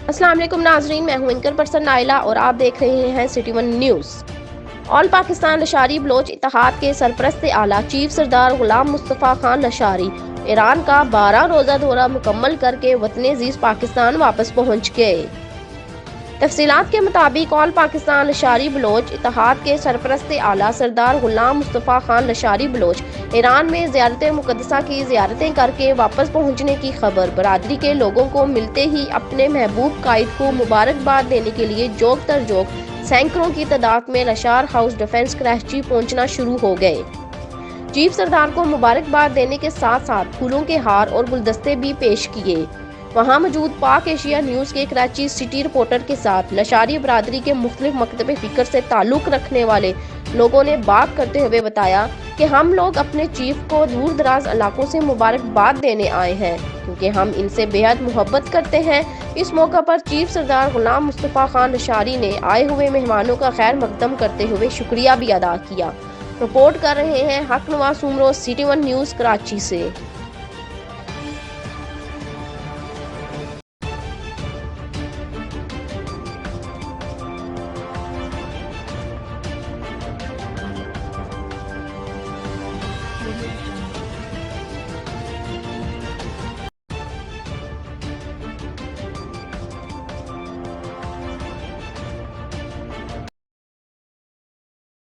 अस्सलाम वालेकुम नाजरीन, मैं हूं एंकर पर्सन नाइला और आप देख रहे हैं city one news. All Pakistan Lashari Baloch Ittehad के सरपरस्त आला चीफ सरदार गुलाम मुस्तफ़ा खान लशारी ईरान का 12 रोज़ा दौरा मुकम्मल करके वतन अजीज पाकिस्तान वापस पहुंच गए। तफसीलात के मुताबिक ऑल पाकिस्तान लशारी बलोच इत्तेहाद के सरपरस्त आला सरदार गुलाम मुस्तफ़ा खान लशारी बलोच ईरान में ज़ियारत मुक़द्दसा की ज़ियारतें करके वापस पहुंचने की खबर बरादरी के लोगों को मिलते ही अपने महबूब कायद को मुबारकबाद देने के लिए जोक तर जोक सैकड़ों की तादाद में लशार हाउस डिफेंस कराची पहुंचना शुरू हो गए। चीफ सरदार को मुबारकबाद देने के साथ साथ फूलों के हार और गुलदस्ते भी पेश किए। वहां मौजूद पाक एशिया न्यूज़ के कराची सिटी रिपोर्टर के साथ लशारी बरादरी के मुख्तलिफ मकतब फिक्र से ताल्लुक़ रखने वाले लोगों ने बात करते हुए बताया कि हम लोग अपने चीफ को दूर दराज इलाकों से मुबारकबाद देने आए हैं क्योंकि हम इनसे बेहद मोहब्बत करते हैं। इस मौका पर चीफ सरदार गुलाम मुस्तफ़ा खान लशारी ने आए हुए मेहमानों का खैर मकदम करते हुए शुक्रिया भी अदा किया। रिपोर्ट कर रहे हैं हक Nawaz Soomro, city one news Karachi से।